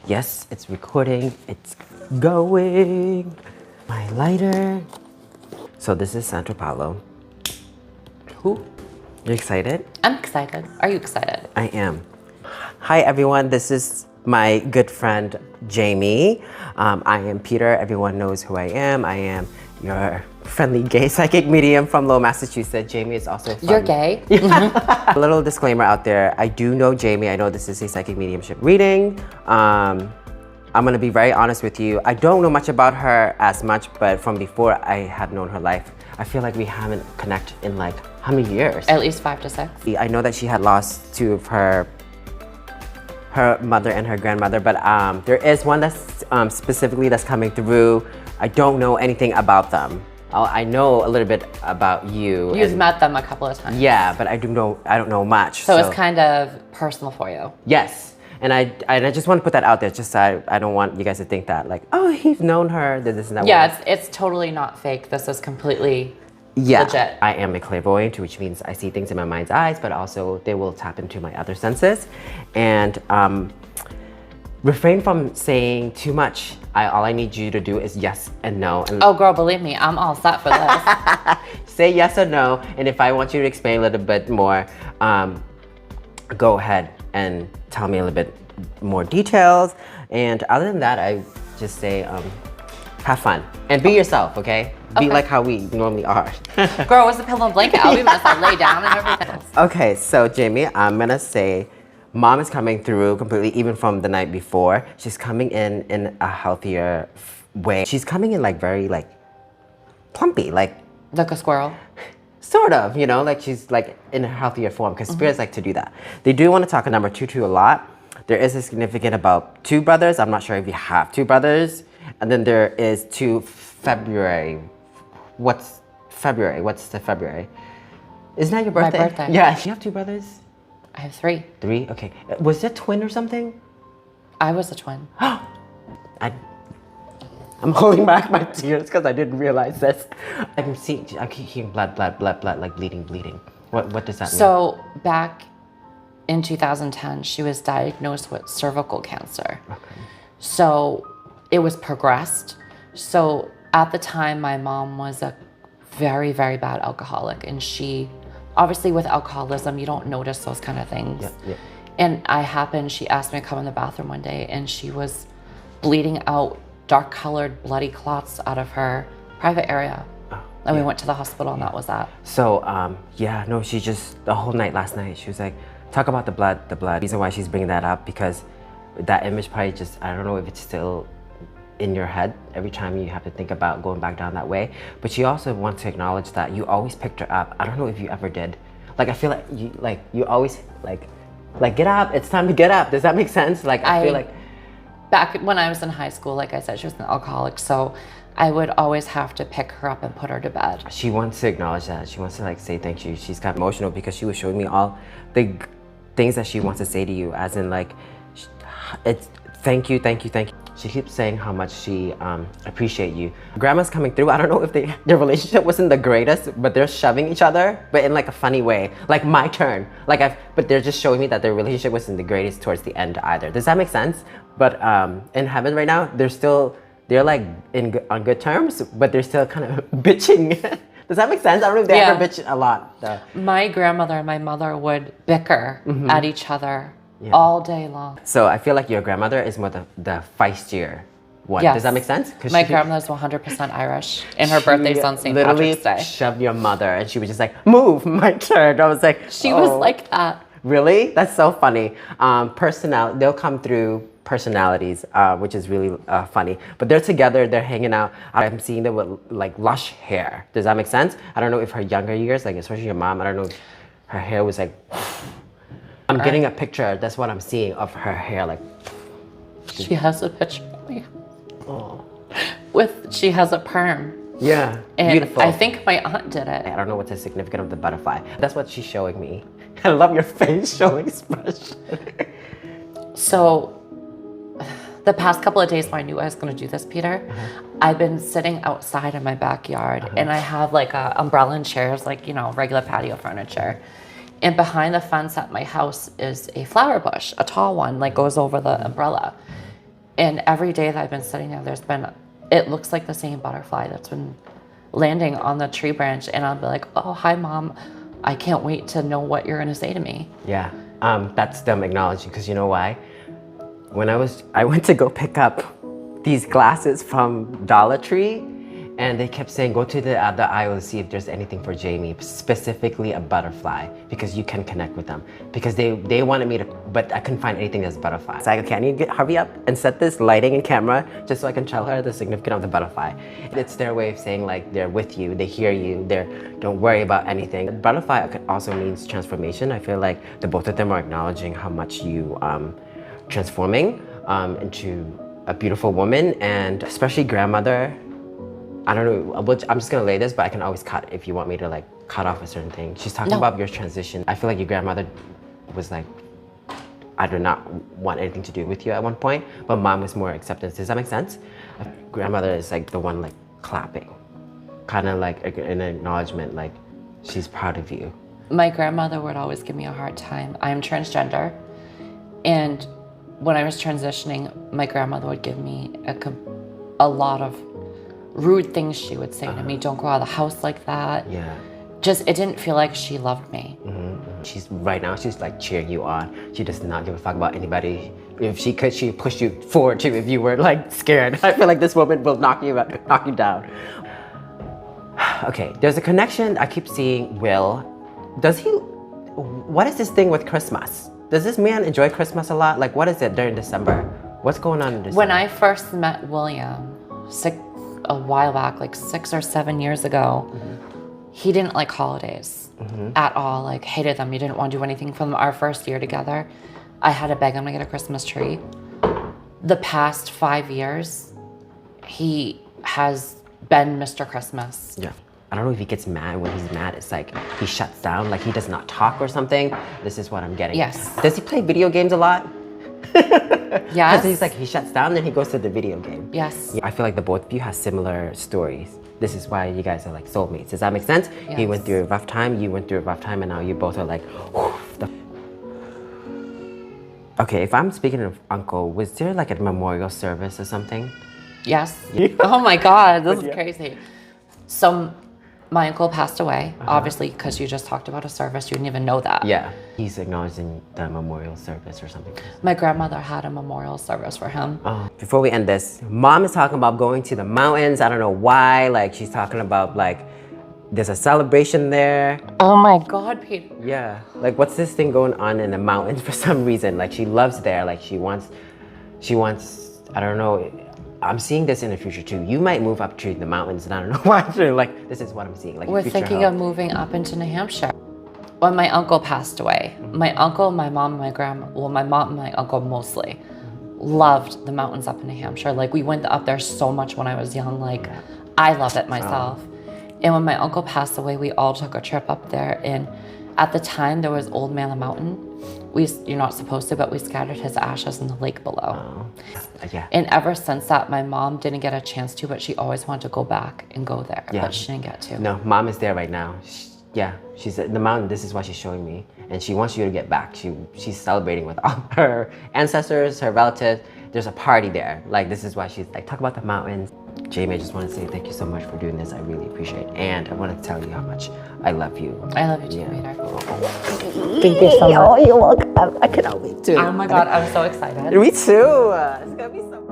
Yes, it's recording. It's going. My lighter. So this is Santo Paulo. Who? You excited? I'm excited. Are you excited? I am. Hi everyone, this is my good friend Jamie. I am Peter. Everyone knows who I am. I am your friendly gay psychic medium from Lowell, Massachusetts. Jamie is also from... You're gay? A little disclaimer out there. I do know Jamie. I know this is a psychic mediumship reading. I'm gonna be very honest with you. I don't know much about her as much, but from before I have known her life, I feel like we haven't connected in like how many years? At least 5 to 6. I know that she had lost two of her mother and her grandmother, but there is one that's specifically that's coming through. I don't know anything about them. I know a little bit about you. You've met them a couple of times. Yeah, but I don't know much. So it's kind of personal for you. Yes, and I just want to put that out there. Just so I don't want you guys to think that like, oh, he's known her. This and that. Yeah, it's totally not fake. This is completely legit. I am a clairvoyant, which means I see things in my mind's eyes, but also they will tap into my other senses. And refrain from saying too much. All I need you to do is yes and no. And oh girl, believe me, I'm all set for this. say yes or no, and if I want you to explain a little bit more, go ahead and tell me a little bit more details. And other than that, I just say, have fun and be yourself, okay? Be like how we normally are. Girl, what's the pillow and blanket? I'll be must have lay down and everything. Okay, so Jamie, I'm gonna say mom is coming through completely, even from the night before. She's coming in a healthier way. She's coming in like very like plumpy, like a squirrel. Sort of, you know, like she's like in a healthier form because spirits like to do that. They do want to talk a number 22 a lot. There is a significant about 2 brothers. I'm not sure if you have 2 brothers. And then there is 2 February. What's February? What's the February? Isn't that your birthday? My birthday. Yeah. You have 2 brothers? I have 3. 3? Okay. Was it twin or something? I was a twin. I'm holding back my tears because I didn't realize this. I keep hearing blood, like bleeding. What does that mean? So back in 2010, she was diagnosed with cervical cancer. Okay. So it was progressed. So at the time, my mom was a very, very bad alcoholic. And she, obviously with alcoholism, you don't notice those kind of things. Yeah. And she asked me to come in the bathroom one day and she was bleeding out dark colored bloody clots out of her private area. And we went to the hospital and that was that. So, she just, the whole night last night, she was like, talk about the blood. The reason why she's bringing that up, because that image probably just, I don't know if it's still in your head every time you have to think about going back down that way. But she also wants to acknowledge that you always picked her up. I don't know if you ever did. Like, I feel like you always, like get up, it's time to get up. Does that make sense? Like, I feel like. Back when I was in high school, like I said, she was an alcoholic. So I would always have to pick her up and put her to bed. She wants to acknowledge that. She wants to like say thank you. She's got emotional because she was showing me all the things that she wants to say to you, as in like, it's thank you. She keeps saying how much she appreciate you. Grandma's coming through. I don't know if their relationship wasn't the greatest, but they're shoving each other, but in like a funny way. Like my turn. But they're just showing me that their relationship wasn't the greatest towards the end either. Does that make sense? But in heaven right now, they're like on good terms, but they're still kind of bitching. Does that make sense? I don't know if they ever bitch a lot. Though. My grandmother and my mother would bicker at each other all day long. So I feel like your grandmother is more the feistier one. Yes. Does that make sense? My grandmother's 100% Irish, and her birthday's on St. Patrick's Day. Literally shoved your mother, and she was just like, "Move, my turn." I was like, she was like that. Really? That's so funny. They'll come through personalities, which is really funny. But they're together, they're hanging out. I'm seeing them with like lush hair. Does that make sense? I don't know if her younger years, like especially your mom, I don't know if her hair was like, I'm getting a picture, that's what I'm seeing of her hair, like. She has a picture of me. Oh. She has a perm. Yeah, and beautiful. I think my aunt did it. I don't know what's the significance of the butterfly. That's what she's showing me. I love your facial expression. So, the past couple of days when I knew I was going to do this, Peter, I've been sitting outside in my backyard and I have like a umbrella and chairs, like, regular patio furniture. And behind the fence at my house is a flower bush, a tall one, like goes over the umbrella. And every day that I've been sitting there, it looks like the same butterfly that's been landing on the tree branch. And I'll be like, oh, hi, Mom. I can't wait to know what you're going to say to me. Yeah, that's them acknowledging, because you know why? When I went to go pick up these glasses from Dollar Tree, and they kept saying, go to the other aisle to see if there's anything for Jamie, specifically a butterfly, because you can connect with them. Because they wanted me to, but I couldn't find anything that's butterfly. It's like, okay, I need to hurry up and set this lighting and camera just so I can tell her the significance of the butterfly. It's their way of saying like, they're with you, they hear you, don't worry about anything. Butterfly also means transformation. I feel like the both of them are acknowledging how much you transforming into a beautiful woman, and especially grandmother. I don't know, I'm just gonna lay this, but I can always cut if you want me to like cut off a certain thing. She's talking about your transition. I feel like your grandmother was like, I do not want anything to do with you at one point, but mom was more acceptance. Does that make sense? Grandmother is like the one like clapping, kind of like an acknowledgement, like she's proud of you. My grandmother would always give me a hard time. I'm transgender, and when I was transitioning, my grandmother would give me a lot of rude things she would say to me. Don't go out of the house like that. Yeah. Just, it didn't feel like she loved me. She's right now, she's like cheering you on. She does not give a fuck about anybody. If she could, she'd push you forward too if you were like scared. I feel like this woman will knock you down. Okay, there's a connection I keep seeing. Will, what is this thing with Christmas? Does this man enjoy Christmas a lot? Like, what is it during December? What's going on in December? When I first met William, a while back, like 6 or 7 years ago, he didn't like holidays at all, like hated them. He didn't want to do anything for them. Our first year together, I had to beg him to get a Christmas tree. The past 5 years, he has been Mr. Christmas. Yeah. I don't know if he gets mad. When he's mad, it's like he shuts down, like he does not talk or something. This is what I'm getting. Yes. Does he play video games a lot? Yes. He's like, he shuts down, then he goes to the video game. Yes. Yeah, I feel like the both of you have similar stories. This is why you guys are like soulmates. Does that make sense? Yes. He went through a rough time, you went through a rough time, and now you both are like, Okay, if I'm speaking of uncle, was there like a memorial service or something? Yes. Oh my God, this is crazy. So my uncle passed away, obviously, because you just talked about a service. You didn't even know that. Yeah. He's acknowledging the memorial service or something. My grandmother had a memorial service for him. Before we end this, mom is talking about going to the mountains. I don't know why. Like, she's talking about like, there's a celebration there. Oh my God, Pete. Yeah. Like, what's this thing going on in the mountains for some reason? Like, she loves there. Like, she wants, I don't know. I'm seeing this in the future too. You might move up to the mountains, and I don't know why. Like, this is what I'm seeing. Like, We're thinking of moving up into New Hampshire. When my uncle passed away, my uncle, my mom, my grandma, well, my mom and my uncle mostly loved the mountains up in New Hampshire. Like, we went up there so much when I was young. Like, I love it myself. And when my uncle passed away, we all took a trip up there. And at the time, there was Old Man Mountain. You're not supposed to, but we scattered his ashes in the lake below. Yeah. And ever since that, my mom didn't get a chance to, but she always wanted to go back and go there, but she didn't get to. No, mom is there right now. She's at the mountain. This is what she's showing me, and she wants you to get back. She's celebrating with all her ancestors, her relatives. There's a party there. Like, this is why she's like, talk about the mountains. Jamie, I just want to say thank you so much for doing this. I really appreciate it, and I want to tell you how much I love you. I love you too, Peter. Thank you so much. Oh, you're welcome. I cannot wait to. Oh my God, I'm so excited. Me too. It's gonna be so.